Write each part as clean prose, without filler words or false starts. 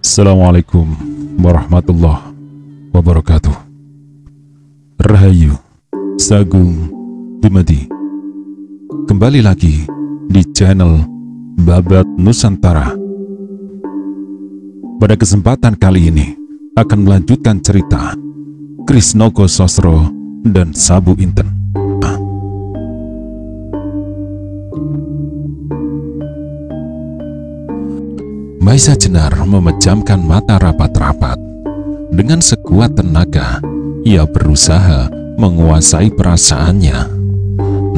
Assalamualaikum warahmatullahi wabarakatuh. Rahayu, Sagung, Dumadi. Kembali lagi di channel Babat Nusantara. Pada kesempatan kali ini akan melanjutkan cerita Krisnogo Sosro dan Sabu Inten. Maisa Jenar memejamkan mata rapat-rapat. Dengan sekuat tenaga, ia berusaha menguasai perasaannya.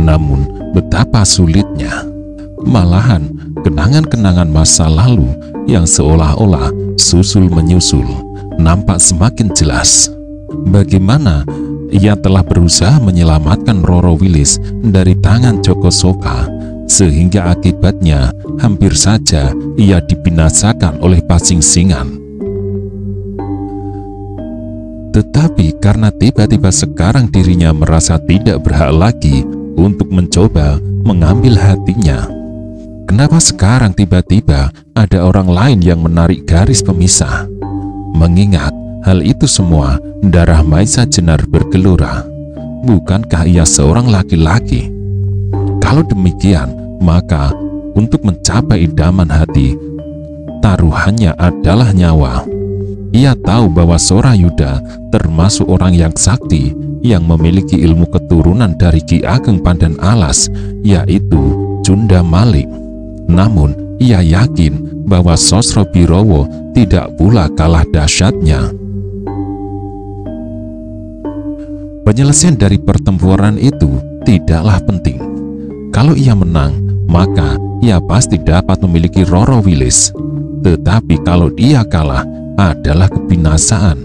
Namun, betapa sulitnya. Malahan, kenangan-kenangan masa lalu yang seolah-olah susul menyusul nampak semakin jelas. Bagaimana ia telah berusaha menyelamatkan Roro Wilis dari tangan Joko Soka, sehingga akibatnya hampir saja ia dibinasakan oleh Pasingsingan. Tetapi karena tiba-tiba sekarang dirinya merasa tidak berhak lagi untuk mencoba mengambil hatinya. Kenapa sekarang tiba-tiba ada orang lain yang menarik garis pemisah? Mengingat hal itu semua, darah Maisa Jenar bergelora. Bukankah ia seorang laki-laki? Kalau demikian, maka untuk mencapai idaman hati, taruhannya adalah nyawa. Ia tahu bahwa Sorayuda termasuk orang yang sakti, yang memiliki ilmu keturunan dari Ki Ageng Pandan Alas, yaitu Cunda Malik. Namun, ia yakin bahwa Sosro Birowo tidak pula kalah dahsyatnya. Penyelesaian dari pertempuran itu tidaklah penting. Kalau ia menang, maka ia pasti dapat memiliki Roro Wilis. Tetapi kalau dia kalah, adalah kebinasaan.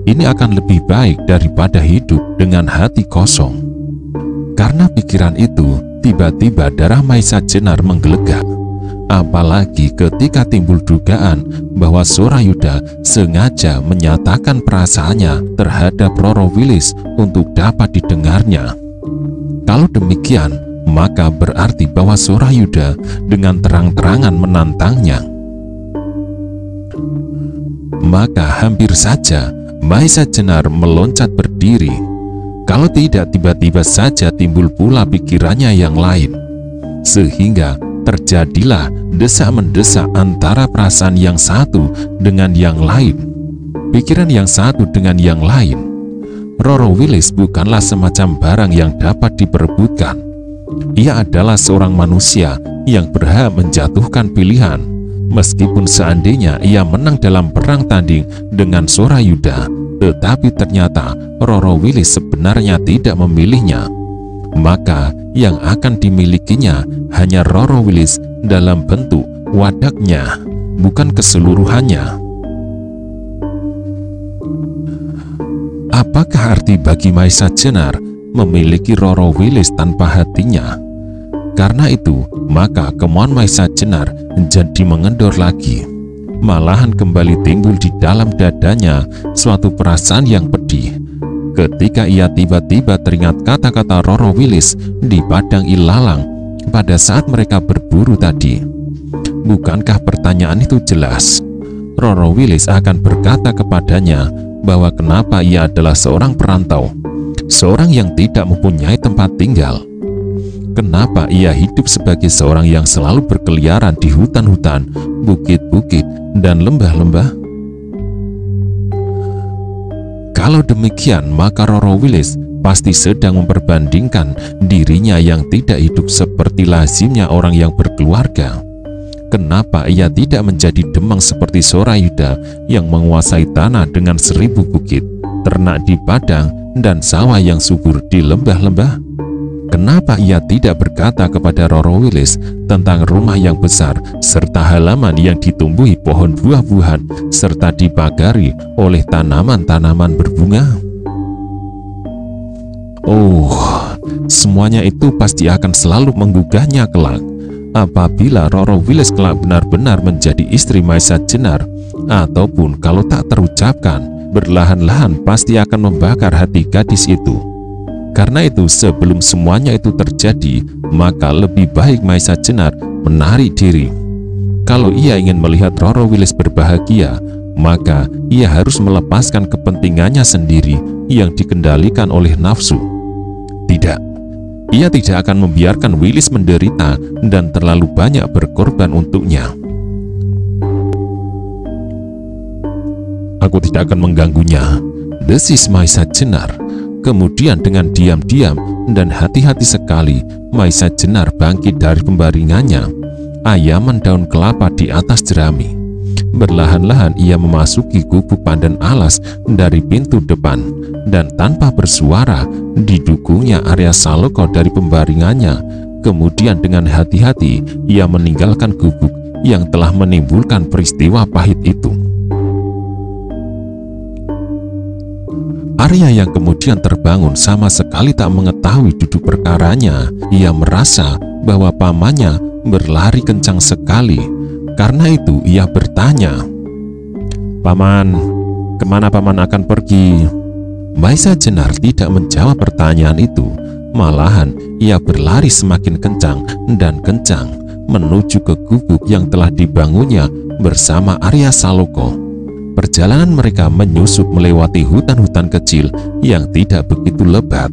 Ini akan lebih baik daripada hidup dengan hati kosong. Karena pikiran itu, tiba-tiba darah Maisa Jenar menggelegak. Apalagi ketika timbul dugaan bahwa Sorayuda sengaja menyatakan perasaannya terhadap Roro Wilis untuk dapat didengarnya. Kalau demikian, maka berarti bahwa Sorayuda dengan terang-terangan menantangnya. Maka hampir saja Maisa Jenar meloncat berdiri. Kalau tidak, tiba-tiba saja timbul pula pikirannya yang lain. Sehingga terjadilah desak-mendesak antara perasaan yang satu dengan yang lain. Pikiran yang satu dengan yang lain. Roro Wilis bukanlah semacam barang yang dapat diperebutkan. Ia adalah seorang manusia yang berhak menjatuhkan pilihan. Meskipun seandainya ia menang dalam perang tanding dengan Sorayuda, tetapi ternyata Roro Wilis sebenarnya tidak memilihnya. Maka yang akan dimilikinya hanya Roro Wilis dalam bentuk wadaknya, bukan keseluruhannya. Apakah arti bagi Maisa Jenar memiliki Roro Wilis tanpa hatinya? Karena itu, maka kemauan Maisa Jenar jadi mengendor lagi. Malahan kembali timbul di dalam dadanya suatu perasaan yang pedih. Ketika ia tiba-tiba teringat kata-kata Roro Wilis di Padang Ilalang pada saat mereka berburu tadi. Bukankah pertanyaan itu jelas? Roro Wilis akan berkata kepadanya bahwa kenapa ia adalah seorang perantau, seorang yang tidak mempunyai tempat tinggal. Kenapa ia hidup sebagai seorang yang selalu berkeliaran di hutan-hutan, bukit-bukit, dan lembah-lembah? Kalau demikian, maka Roro Wilis pasti sedang memperbandingkan dirinya yang tidak hidup seperti lazimnya orang yang berkeluarga. Kenapa ia tidak menjadi Demang seperti Sorayuda yang menguasai tanah dengan 1000 bukit, ternak di padang, dan sawah yang subur di lembah-lembah? Kenapa ia tidak berkata kepada Roro Wilis tentang rumah yang besar serta halaman yang ditumbuhi pohon buah-buahan serta dipagari oleh tanaman-tanaman berbunga? Oh, semuanya itu pasti akan selalu menggugahnya kelak. Apabila Roro Wilis kelak benar-benar menjadi istri Maisa Jenar, ataupun kalau tak terucapkan, berlahan-lahan pasti akan membakar hati gadis itu. Karena itu, sebelum semuanya itu terjadi, maka lebih baik Maisa Jenar menarik diri. Kalau ia ingin melihat Roro Wilis berbahagia, maka ia harus melepaskan kepentingannya sendiri yang dikendalikan oleh nafsu. Tidak, ia tidak akan membiarkan Wilis menderita dan terlalu banyak berkorban untuknya. Aku tidak akan mengganggunya, desis Maisa Jenar. Kemudian dengan diam-diam dan hati-hati sekali, Maisa Jenar bangkit dari pembaringannya. Ayaman daun kelapa di atas jerami. Berlahan-lahan ia memasuki gubuk pandan alas dari pintu depan, dan tanpa bersuara didukungnya Arya Saloka dari pembaringannya. Kemudian dengan hati-hati ia meninggalkan gubuk yang telah menimbulkan peristiwa pahit itu. Arya yang kemudian terbangun sama sekali tak mengetahui duduk perkaranya. Ia merasa bahwa pamannya berlari kencang sekali. Karena itu ia bertanya, "Paman, kemana paman akan pergi?" Maisa Jenar tidak menjawab pertanyaan itu. Malahan ia berlari semakin kencang dan kencang menuju ke gubuk yang telah dibangunnya bersama Arya Saloka. Perjalanan mereka menyusup melewati hutan-hutan kecil yang tidak begitu lebat.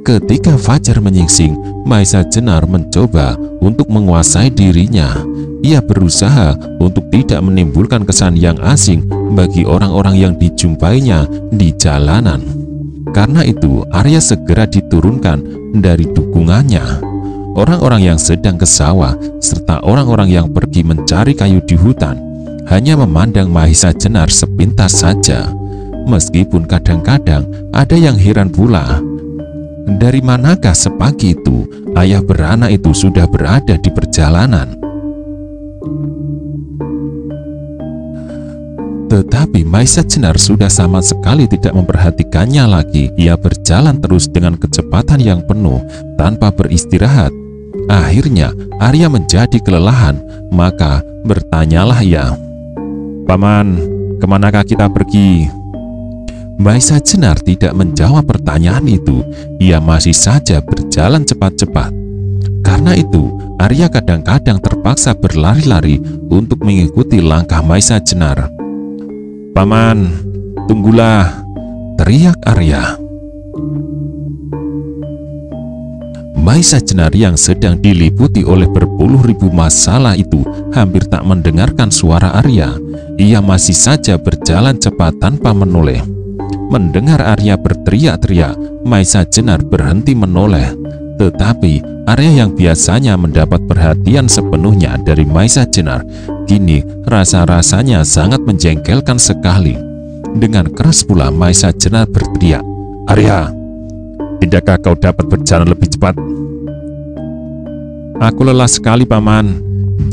Ketika fajar menyingsing, Maisa Jenar mencoba untuk menguasai dirinya. Ia berusaha untuk tidak menimbulkan kesan yang asing bagi orang-orang yang dijumpainya di jalanan. Karena itu, Arya segera diturunkan dari dukungannya. Orang-orang yang sedang ke sawah serta orang-orang yang pergi mencari kayu di hutan hanya memandang Maisa Jenar sepintas saja. Meskipun kadang-kadang ada yang heran pula, dari manakah sepagi itu ayah beranak itu sudah berada di perjalanan. Tetapi Maisa Jenar sudah sama sekali tidak memperhatikannya lagi. Ia berjalan terus dengan kecepatan yang penuh tanpa beristirahat. Akhirnya Arya menjadi kelelahan, maka bertanyalah ia, "Paman, kemanakah kita pergi?" Maisa Jenar tidak menjawab pertanyaan itu. Ia masih saja berjalan cepat-cepat. Karena itu Arya kadang-kadang terpaksa berlari-lari untuk mengikuti langkah Maisa Jenar. "Paman, tunggulah!" teriak Arya. Maisa Jenar yang sedang diliputi oleh berpuluh ribu masalah itu hampir tak mendengarkan suara Arya. Ia masih saja berjalan cepat tanpa menoleh. Mendengar Arya berteriak-teriak, Maisa Jenar berhenti menoleh. Tetapi Arya yang biasanya mendapat perhatian sepenuhnya dari Maisa Jenar, kini rasa-rasanya sangat menjengkelkan sekali. Dengan keras pula Maisa Jenar berteriak, "Arya, tidakkah kau dapat berjalan lebih cepat?" "Aku lelah sekali, Paman,"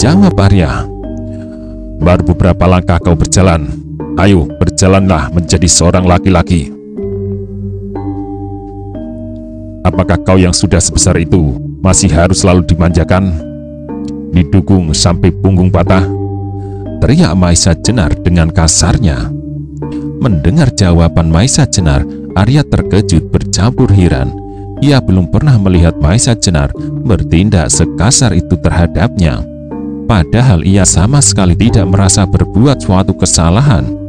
jawab Arya. "Baru beberapa langkah kau berjalan. Ayo, berjalanlah menjadi seorang laki-laki." "Apakah kau yang sudah sebesar itu masih harus selalu dimanjakan, didukung sampai punggung patah?" teriak Maisa Jenar dengan kasarnya. Mendengar jawaban Maisa Jenar, Arya terkejut bercampur heran. Ia belum pernah melihat Maisa Jenar bertindak sekasar itu terhadapnya. Padahal ia sama sekali tidak merasa berbuat suatu kesalahan.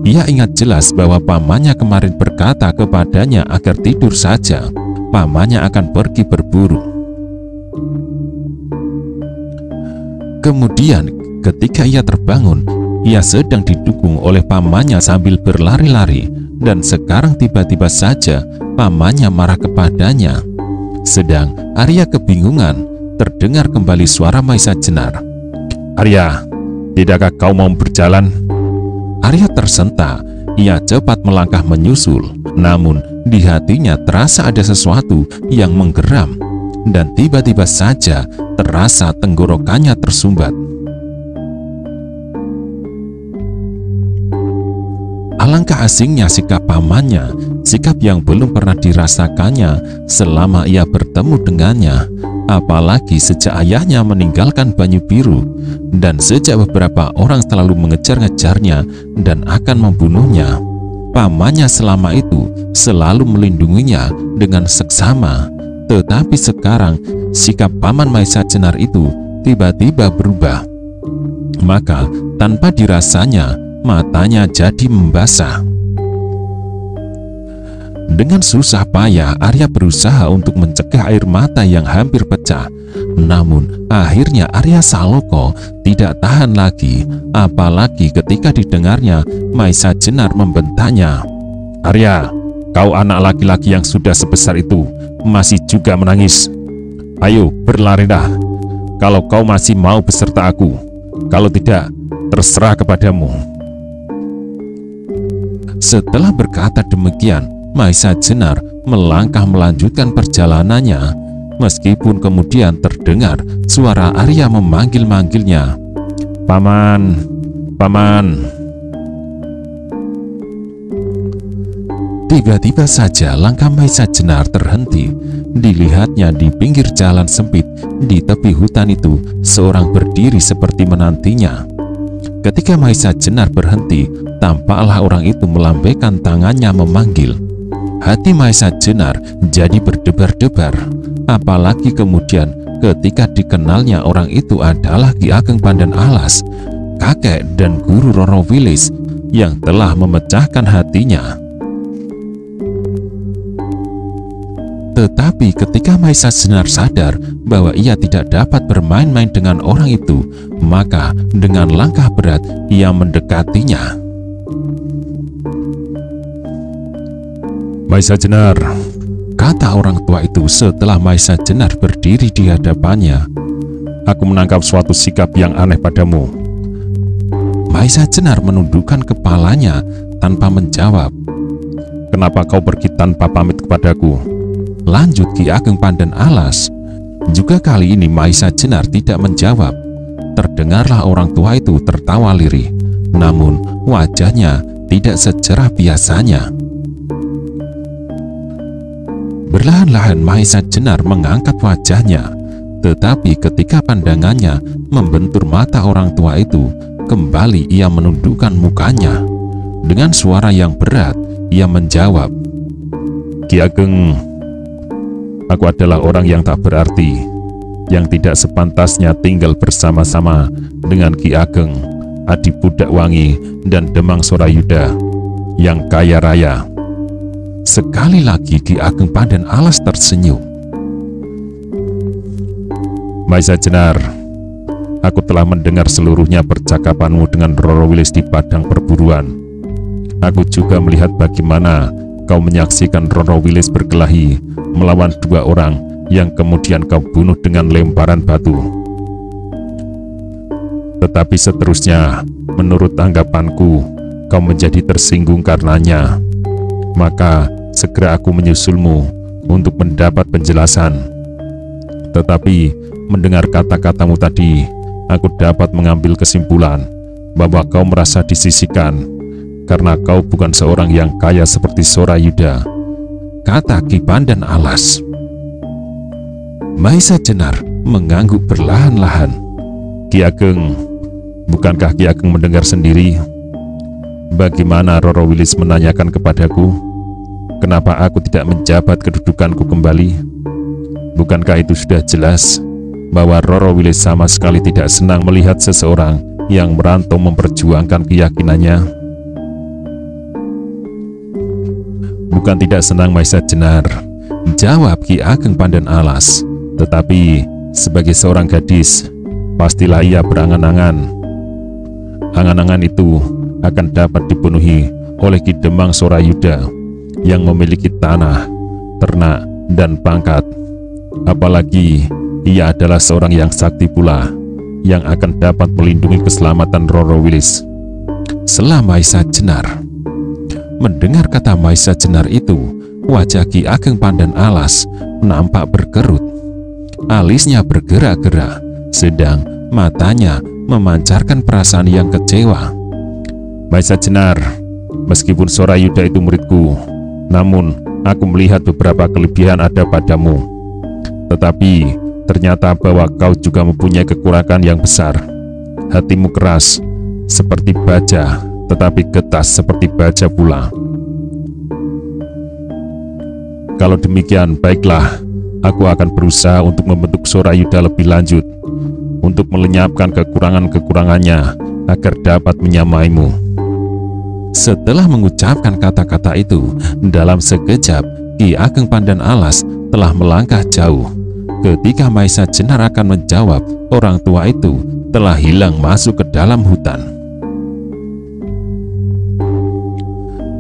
Ia ingat jelas bahwa pamannya kemarin berkata kepadanya agar tidur saja. Pamannya akan pergi berburu. Kemudian ketika ia terbangun, ia sedang didukung oleh pamannya sambil berlari-lari, dan sekarang tiba-tiba saja pamannya marah kepadanya. Sedang Arya kebingungan, terdengar kembali suara Maisa Jenar. "Arya, tidakkah kau mau berjalan?" Arya tersentak. Ia cepat melangkah menyusul. Namun di hatinya terasa ada sesuatu yang menggeram, dan tiba-tiba saja terasa tenggorokannya tersumbat. Alangkah asingnya sikap pamannya, sikap yang belum pernah dirasakannya selama ia bertemu dengannya. Apalagi sejak ayahnya meninggalkan Banyu Biru, dan sejak beberapa orang selalu mengejar-ngejarnya dan akan membunuhnya. Pamannya selama itu selalu melindunginya dengan seksama. Tetapi sekarang sikap Paman Maisa Jenar itu tiba-tiba berubah. Maka tanpa dirasanya matanya jadi membasah. Dengan susah payah Arya berusaha untuk mencegah air mata yang hampir pecah. Namun akhirnya Arya Saloka tidak tahan lagi, apalagi ketika didengarnya Maisa Jenar membentaknya. "Arya, kau anak laki-laki yang sudah sebesar itu masih juga menangis. Ayo berlarilah, kalau kau masih mau beserta aku. Kalau tidak, terserah kepadamu." Setelah berkata demikian, Maisa Jenar melangkah melanjutkan perjalanannya, meskipun kemudian terdengar suara Arya memanggil-manggilnya. "Paman, paman." Tiba-tiba saja langkah Maisa Jenar terhenti. Dilihatnya di pinggir jalan sempit di tepi hutan itu seorang berdiri seperti menantinya. Ketika Maisa Jenar berhenti, tampaklah orang itu melambaikan tangannya memanggil. Hati Maisa Jenar jadi berdebar-debar, apalagi kemudian ketika dikenalnya orang itu adalah Ki Ageng Pandan Alas, kakek dan guru Roro Wilis yang telah memecahkan hatinya. Tetapi ketika Maisa Jenar sadar bahwa ia tidak dapat bermain-main dengan orang itu, maka dengan langkah berat ia mendekatinya. "Maisa Jenar," kata orang tua itu setelah Maisa Jenar berdiri di hadapannya, "aku menangkap suatu sikap yang aneh padamu." Maisa Jenar menundukkan kepalanya tanpa menjawab. "Kenapa kau pergi tanpa pamit kepadaku?" lanjut Ki Ageng Pandan Alas. Juga kali ini Maisa Jenar tidak menjawab. Terdengarlah orang tua itu tertawa lirih, namun wajahnya tidak secerah biasanya. Perlahan-lahan Maisa Jenar mengangkat wajahnya, tetapi ketika pandangannya membentur mata orang tua itu, kembali ia menundukkan mukanya. Dengan suara yang berat, ia menjawab, "Ki Ageng, aku adalah orang yang tak berarti, yang tidak sepantasnya tinggal bersama-sama dengan Ki Ageng, Adibudak Wangi, dan Demang Sorayuda yang kaya raya." Sekali lagi Ki Ageng Pandan Alas tersenyum. "Maisa Jenar, aku telah mendengar seluruhnya percakapanmu dengan Roro Wilis di padang perburuan. Aku juga melihat bagaimana kau menyaksikan Roro Wilis berkelahi melawan dua orang yang kemudian kau bunuh dengan lemparan batu. Tetapi seterusnya, menurut anggapanku, kau menjadi tersinggung karenanya. Maka segera aku menyusulmu untuk mendapat penjelasan. Tetapi mendengar kata-katamu tadi, aku dapat mengambil kesimpulan bahwa kau merasa disisihkan karena kau bukan seorang yang kaya seperti Sorayuda," kata Ki Pandan Alas. Maisa Jenar mengangguk perlahan-lahan. "Ki Ageng, bukankah Ki Ageng mendengar sendiri bagaimana Roro Wilis menanyakan kepadaku, kenapa aku tidak menjabat kedudukanku kembali? Bukankah itu sudah jelas bahwa Roro Wilis sama sekali tidak senang melihat seseorang yang merantau memperjuangkan keyakinannya?" "Bukan tidak senang, Maisa Jenar," jawab Ki Ageng Pandan Alas, "tetapi sebagai seorang gadis, pastilah ia berangan-angan. Angan-angan itu akan dapat dipenuhi oleh Ki Demang Sorayuda yang memiliki tanah, ternak, dan pangkat. Apalagi ia adalah seorang yang sakti pula, yang akan dapat melindungi keselamatan Roro Wilis." Sela Maisa Jenar. Mendengar kata Maisa Jenar itu, wajah Ki Ageng Pandan Alas nampak berkerut. Alisnya bergerak-gerak, sedang matanya memancarkan perasaan yang kecewa. "Maisa Jenar, meskipun Sorayuda itu muridku, namun aku melihat beberapa kelebihan ada padamu. Tetapi ternyata bahwa kau juga mempunyai kekurangan yang besar. Hatimu keras seperti baja, tetapi getas seperti baja pula. Kalau demikian, baiklah, Aku akan berusaha untuk membentuk Sorayuda lebih lanjut, untuk melenyapkan kekurangan-kekurangannya agar dapat menyamaimu. Setelah mengucapkan kata-kata itu, dalam sekejap Ki Ageng Pandan Alas telah melangkah jauh. Ketika Maesa Jenar akan menjawab, orang tua itu telah hilang masuk ke dalam hutan.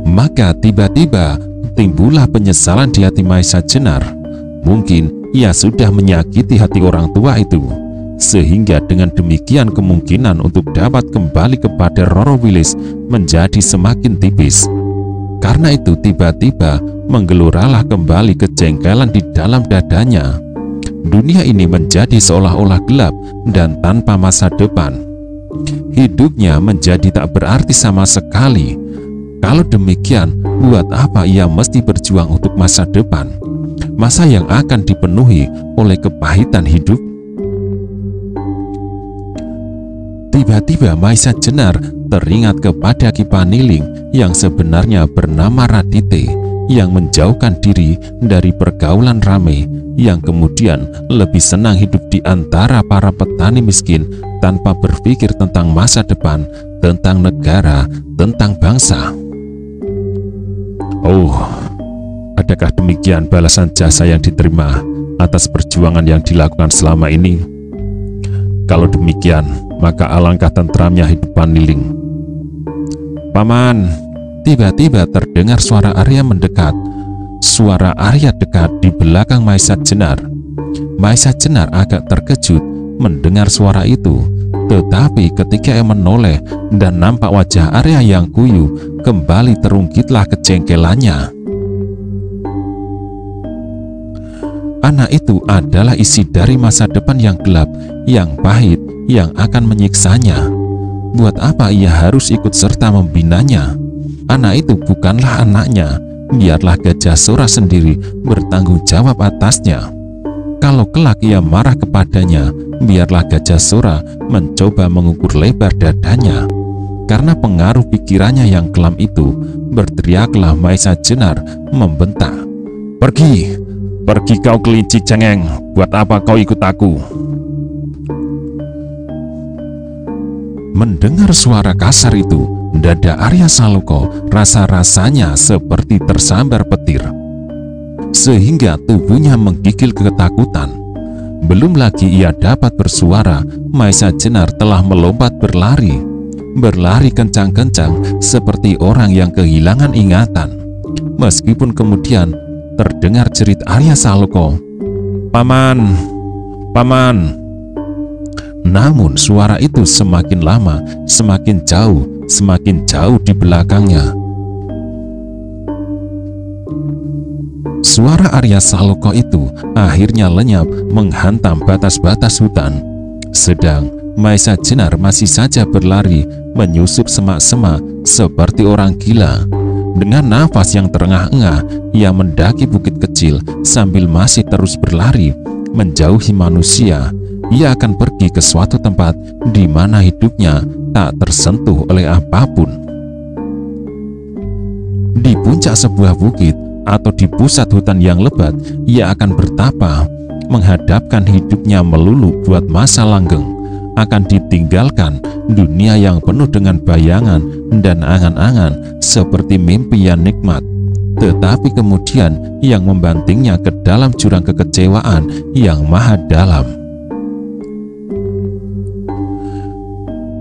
Maka tiba-tiba timbullah penyesalan di hati Maesa Jenar. Mungkin ia sudah menyakiti hati orang tua itu, sehingga dengan demikian kemungkinan untuk dapat kembali kepada Roro Wilis menjadi semakin tipis. Karena itu tiba-tiba menggeluralah kembali kejengkelan di dalam dadanya. Dunia ini menjadi seolah-olah gelap dan tanpa masa depan. Hidupnya menjadi tak berarti sama sekali. Kalau demikian, buat apa ia mesti berjuang untuk masa depan? Masa yang akan dipenuhi oleh kepahitan hidup? Tiba-tiba Maesa Jenar teringat kepada Ki Paniling yang sebenarnya bernama Radite, yang menjauhkan diri dari pergaulan ramai, yang kemudian lebih senang hidup di antara para petani miskin tanpa berpikir tentang masa depan, tentang negara, tentang bangsa. Oh, adakah demikian balasan jasa yang diterima atas perjuangan yang dilakukan selama ini? Kalau demikian, maka alangkah tentramnya hidup Paniling. Paman, tiba-tiba terdengar suara Arya mendekat. Suara Arya dekat di belakang Maesa Jenar. Maesa Jenar agak terkejut mendengar suara itu, tetapi ketika ia menoleh dan nampak wajah Arya yang kuyu, kembali terungkitlah kejengkelannya. Anak itu adalah isi dari masa depan yang gelap, yang pahit, yang akan menyiksanya. Buat apa ia harus ikut serta membinanya? Anak itu bukanlah anaknya. Biarlah Gajah Sora sendiri bertanggung jawab atasnya. Kalau kelak ia marah kepadanya, biarlah Gajah Sora mencoba mengukur lebar dadanya. Karena pengaruh pikirannya yang kelam itu, berteriaklah Maesa Jenar membentak, "Pergi! Pergi kau kelinci cengeng, buat apa kau ikut aku?" Mendengar suara kasar itu, dada Arya Saloka rasa-rasanya seperti tersambar petir, sehingga tubuhnya menggigil ketakutan. Belum lagi ia dapat bersuara, Maesa Jenar telah melompat berlari kencang-kencang seperti orang yang kehilangan ingatan. Meskipun kemudian terdengar jerit Arya Saloka, "Paman, paman!" Namun suara itu semakin lama, semakin jauh di belakangnya. Suara Arya Saloka itu akhirnya lenyap menghantam batas-batas hutan. Sedang Maesa Jenar masih saja berlari menyusup semak-semak seperti orang gila. Dengan nafas yang terengah-engah, ia mendaki bukit kecil sambil masih terus berlari menjauhi manusia. Ia akan pergi ke suatu tempat di mana hidupnya tak tersentuh oleh apapun. Di puncak sebuah bukit atau di pusat hutan yang lebat, ia akan bertapa, menghadapkan hidupnya melulu buat masa langgeng. Akan ditinggalkan dunia yang penuh dengan bayangan dan angan-angan seperti mimpi yang nikmat. Tetapi kemudian yang membantingnya ke dalam jurang kekecewaan yang maha dalam.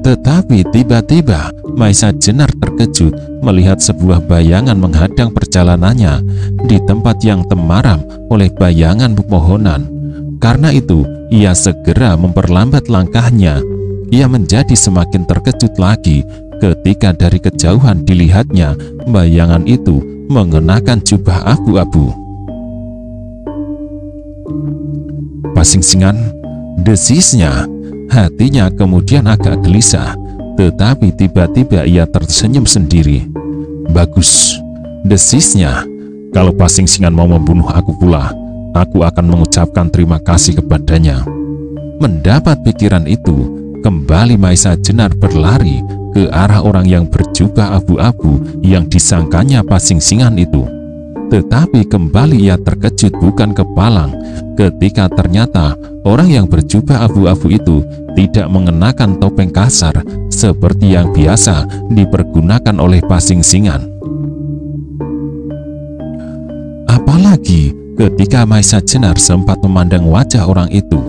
Tetapi tiba-tiba Maesa Jenar terkejut melihat sebuah bayangan menghadang perjalanannya di tempat yang temaram oleh bayangan pepohonan. Karena itu ia segera memperlambat langkahnya. Ia menjadi semakin terkejut lagi ketika dari kejauhan dilihatnya bayangan itu mengenakan jubah abu-abu. Pasingsingan, desisnya. Hatinya kemudian agak gelisah, tetapi tiba-tiba ia tersenyum sendiri. Bagus, desisnya. Kalau Pasingsingan mau membunuh aku pula, aku akan mengucapkan terima kasih kepadanya. Mendapat pikiran itu, kembali Maesa Jenar berlari ke arah orang yang berjubah abu-abu yang disangkanya Pasingsingan itu. Tetapi kembali ia terkejut bukan kepalang ketika ternyata orang yang berjubah abu-abu itu tidak mengenakan topeng kasar seperti yang biasa dipergunakan oleh pasingsingan. Apalagi ketika Maisa Jenar sempat memandang wajah orang itu,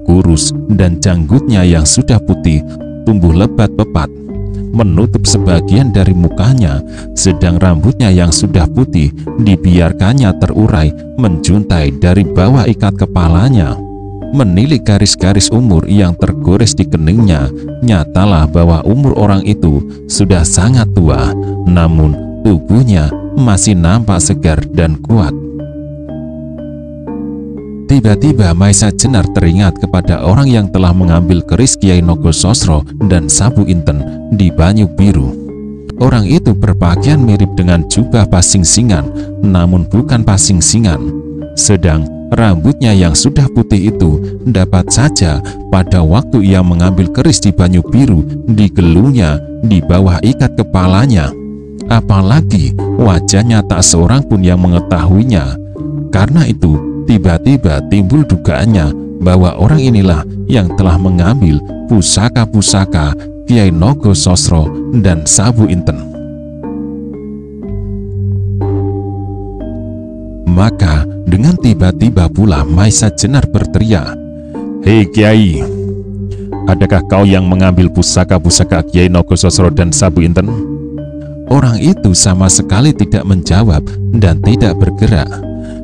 kurus dan janggutnya yang sudah putih tumbuh lebat pepat menutup sebagian dari mukanya, sedang rambutnya yang sudah putih dibiarkannya terurai menjuntai dari bawah ikat kepalanya. Menilik garis-garis umur yang tergores di keningnya, nyatalah bahwa umur orang itu sudah sangat tua, namun tubuhnya masih nampak segar dan kuat. Tiba-tiba Maisa Jenar teringat kepada orang yang telah mengambil keris Kiai Nogososro dan Sabu Inten di Banyu Biru. Orang itu berpakaian mirip dengan jubah pasingsingan, namun bukan pasingsingan. Sedang rambutnya yang sudah putih itu dapat saja pada waktu ia mengambil keris di Banyu Biru digelungnya di bawah ikat kepalanya. Apalagi wajahnya tak seorang pun yang mengetahuinya. Karena itu tiba-tiba timbul dugaannya bahwa orang inilah yang telah mengambil pusaka-pusaka Kiai Nogososro dan Sabu Inten. Maka dengan tiba-tiba pula Maisa Jenar berteriak, "Hei Kiai, adakah kau yang mengambil pusaka-pusaka Kiai Nogososro dan Sabu Inten?" Orang itu sama sekali tidak menjawab dan tidak bergerak.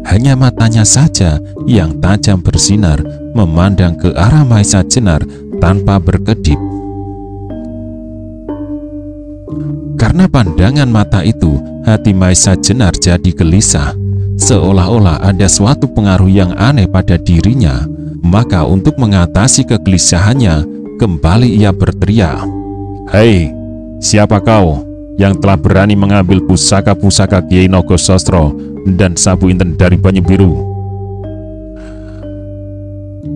Hanya matanya saja yang tajam bersinar memandang ke arah Maisa Jenar tanpa berkedip. Karena pandangan mata itu, hati Maisa Jenar jadi gelisah, seolah-olah ada suatu pengaruh yang aneh pada dirinya. Maka untuk mengatasi kegelisahannya, kembali ia berteriak, "Hei, siapa kau yang telah berani mengambil pusaka-pusaka Kiai Nogososro dan Sabu Inten dari Banyu Biru?"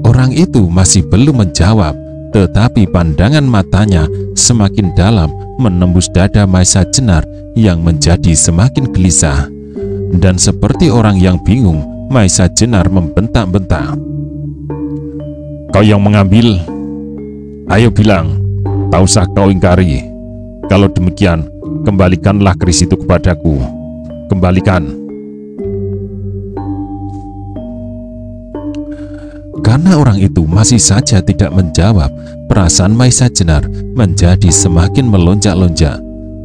Orang itu masih belum menjawab, tetapi pandangan matanya semakin dalam menembus dada Maisa Jenar yang menjadi semakin gelisah. Dan seperti orang yang bingung, Maisa Jenar membentak-bentak, "Kau yang mengambil? Ayo bilang, tak usah kau ingkari. Kalau demikian, kembalikanlah keris itu kepadaku. Kembalikan." Karena orang itu masih saja tidak menjawab, perasaan Maisa Jenar menjadi semakin melonjak-lonjak.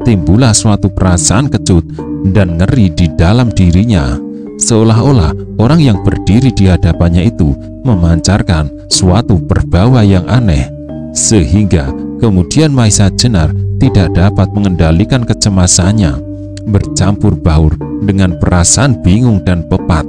Timbullah suatu perasaan kecut dan ngeri di dalam dirinya, seolah-olah orang yang berdiri di hadapannya itu memancarkan suatu berbau yang aneh, sehingga kemudian Maisa Jenar tidak dapat mengendalikan kecemasannya, bercampur baur dengan perasaan bingung dan pepat.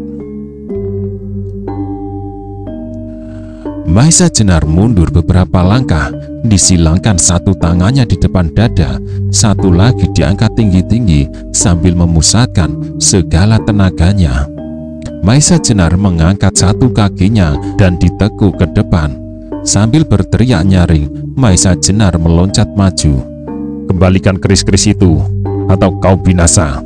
Maisa Jenar mundur beberapa langkah, disilangkan satu tangannya di depan dada, satu lagi diangkat tinggi-tinggi sambil memusatkan segala tenaganya. Maisa Jenar mengangkat satu kakinya dan ditekuk ke depan. Sambil berteriak nyaring, Maisa Jenar meloncat maju. "Kembalikan keris-keris itu, atau kau binasa."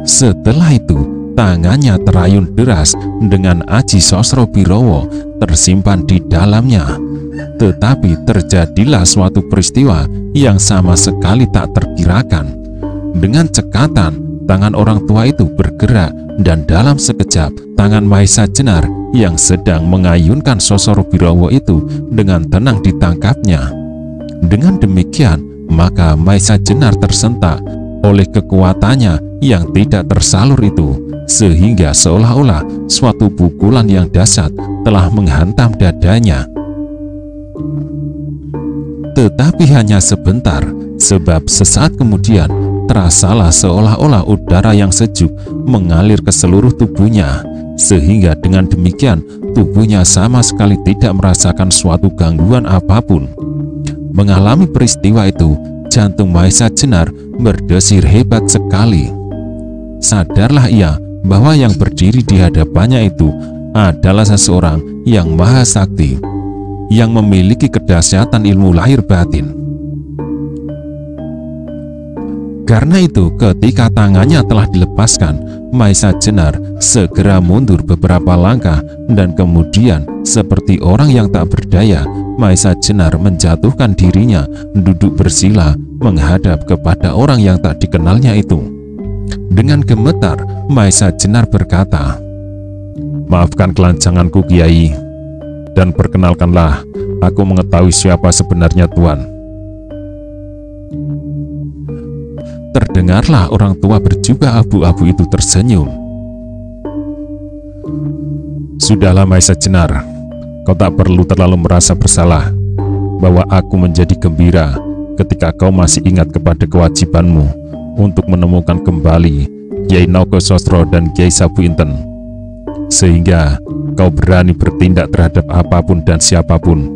Setelah itu, tangannya terayun deras dengan aji Sosro Birowo tersimpan di dalamnya. Tetapi terjadilah suatu peristiwa yang sama sekali tak terkirakan. Dengan cekatan, tangan orang tua itu bergerak dan dalam sekejap tangan Maisa Jenar yang sedang mengayunkan Sosro Birowo itu dengan tenang ditangkapnya. Dengan demikian, maka Maisa Jenar tersentak oleh kekuatannya yang tidak tersalur itu, sehingga seolah-olah suatu pukulan yang dahsyat telah menghantam dadanya. Tetapi hanya sebentar, sebab sesaat kemudian terasalah seolah-olah udara yang sejuk mengalir ke seluruh tubuhnya, sehingga dengan demikian tubuhnya sama sekali tidak merasakan suatu gangguan apapun. Mengalami peristiwa itu, jantung Maisa Jenar berdesir hebat sekali. Sadarlah ia bahwa yang berdiri di hadapannya itu adalah seseorang yang maha sakti, yang memiliki kedahsyatan ilmu lahir batin. Karena itu, ketika tangannya telah dilepaskan, Maisa Jenar segera mundur beberapa langkah dan kemudian seperti orang yang tak berdaya, Maisa Jenar menjatuhkan dirinya duduk bersila menghadap kepada orang yang tak dikenalnya itu. Dengan gemetar, Maisa Jenar berkata, "Maafkan kelancanganku, Kiai, dan perkenalkanlah, aku mengetahui siapa sebenarnya Tuan." Terdengarlah orang tua berjubah abu-abu itu tersenyum. "Sudahlah Maisa Jenar, kau tak perlu terlalu merasa bersalah bahwa aku menjadi gembira ketika kau masih ingat kepada kewajibanmu untuk menemukan kembali Kiai Nogosostro dan Kiai Sabu Inten, sehingga kau berani bertindak terhadap apapun dan siapapun.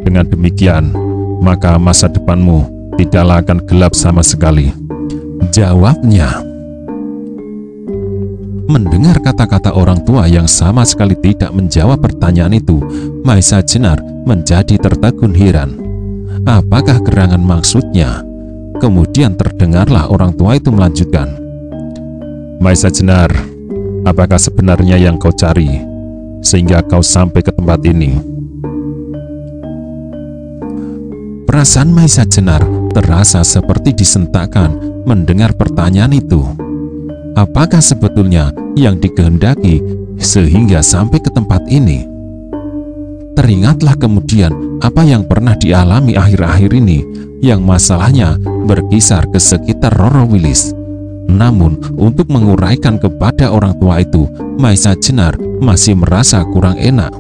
Dengan demikian, maka masa depanmu tidaklah akan gelap sama sekali," jawabnya. Mendengar kata-kata orang tua yang sama sekali tidak menjawab pertanyaan itu, Maisa Jenar menjadi tertegun heran. Apakah gerangan maksudnya? Kemudian terdengarlah orang tua itu melanjutkan, "Maisa Jenar, apakah sebenarnya yang kau cari sehingga kau sampai ke tempat ini?" Perasaan Maisa Jenar terasa seperti disentakkan mendengar pertanyaan itu. Apakah sebetulnya yang dikehendaki sehingga sampai ke tempat ini? Teringatlah kemudian apa yang pernah dialami akhir-akhir ini, yang masalahnya berkisar ke sekitar Roro Wilis. Namun untuk menguraikan kepada orang tua itu, Maisa Jenar masih merasa kurang enak.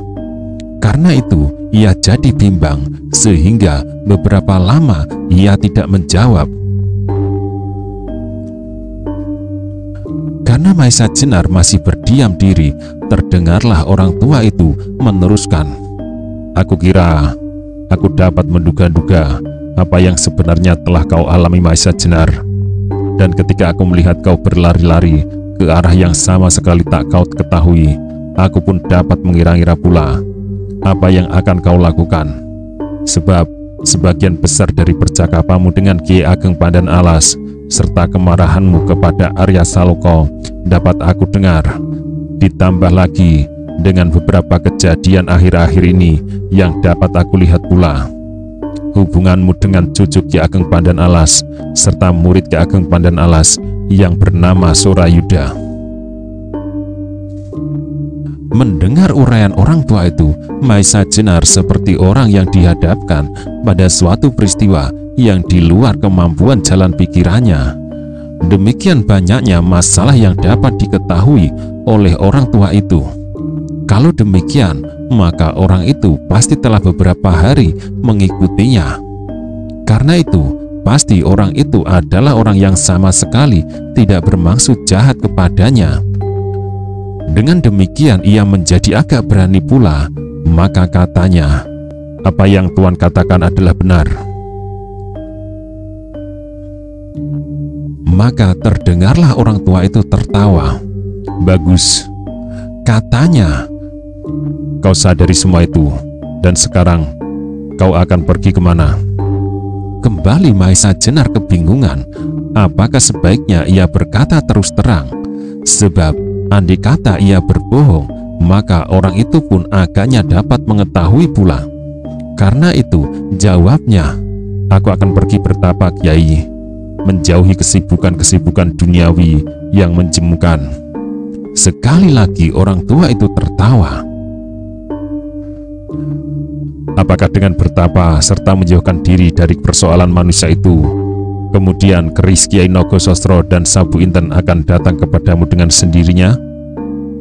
Karena itu ia jadi bimbang, sehingga beberapa lama ia tidak menjawab. Karena Maisa Jenar masih berdiam diri, terdengarlah orang tua itu meneruskan, "Aku kira aku dapat menduga-duga apa yang sebenarnya telah kau alami, Maisa Jenar. Dan ketika aku melihat kau berlari-lari ke arah yang sama sekali tak kau ketahui, aku pun dapat mengira-ngira pula apa yang akan kau lakukan. Sebab sebagian besar dari percakapanmu dengan Kiai Ageng Pandan Alas serta kemarahanmu kepada Arya Saloko dapat aku dengar. Ditambah lagi dengan beberapa kejadian akhir-akhir ini yang dapat aku lihat pula. Hubunganmu dengan cucu Ki Ageng Pandan Alas serta murid Ki Ageng Pandan Alas yang bernama Sorayuda." Mendengar uraian orang tua itu, Maisa Jenar seperti orang yang dihadapkan pada suatu peristiwa yang di luar kemampuan jalan pikirannya. Demikian banyaknya masalah yang dapat diketahui oleh orang tua itu. Kalau demikian, maka orang itu pasti telah beberapa hari mengikutinya. Karena itu, pasti orang itu adalah orang yang sama sekali tidak bermaksud jahat kepadanya. Dengan demikian ia menjadi agak berani pula. Maka katanya, "Apa yang Tuan katakan adalah benar." Maka terdengarlah orang tua itu tertawa. "Bagus," katanya, "kau sadari semua itu, dan sekarang kau akan pergi kemana?" Kembali Maisa Jenar kebingungan. Apakah sebaiknya ia berkata terus terang? Sebab andai kata ia berbohong, maka orang itu pun agaknya dapat mengetahui pula. Karena itu jawabnya, "Aku akan pergi bertapa, Kiai, menjauhi kesibukan-kesibukan duniawi yang menjemukan." Sekali lagi orang tua itu tertawa. "Apakah dengan bertapa serta menjauhkan diri dari persoalan manusia itu, kemudian keris Kiai Nogosostro dan Sabu Inten akan datang kepadamu dengan sendirinya?"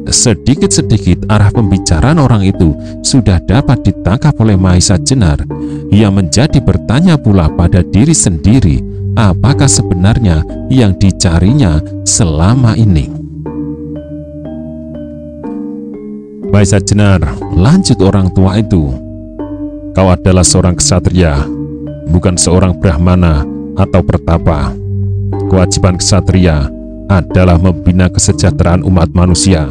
Sedikit-sedikit arah pembicaraan orang itu sudah dapat ditangkap oleh Maisa Jenar. Ia menjadi bertanya pula pada diri sendiri, apakah sebenarnya yang dicarinya selama ini. "Maisa Jenar," lanjut orang tua itu, "kau adalah seorang ksatria, bukan seorang brahmana atau pertapa. Kewajiban ksatria adalah membina kesejahteraan umat manusia,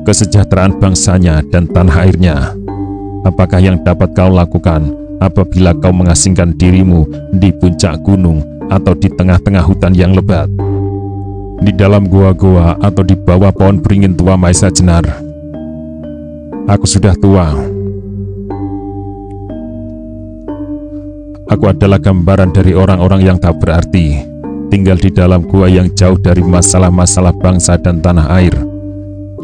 kesejahteraan bangsanya dan tanah airnya. Apakah yang dapat kau lakukan apabila kau mengasingkan dirimu di puncak gunung atau di tengah-tengah hutan yang lebat, di dalam gua-gua atau di bawah pohon beringin tua Maesa Jenar. Aku sudah tua. Aku adalah gambaran dari orang-orang yang tak berarti, tinggal di dalam gua yang jauh dari masalah-masalah bangsa dan tanah air,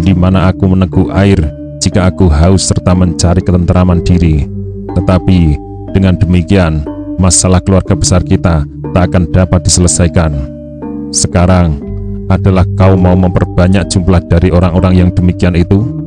di mana aku meneguk air jika aku haus serta mencari ketenteraman diri. Tetapi dengan demikian, masalah keluarga besar kita tak akan dapat diselesaikan. Sekarang adalah kau mau memperbanyak jumlah dari orang-orang yang demikian itu?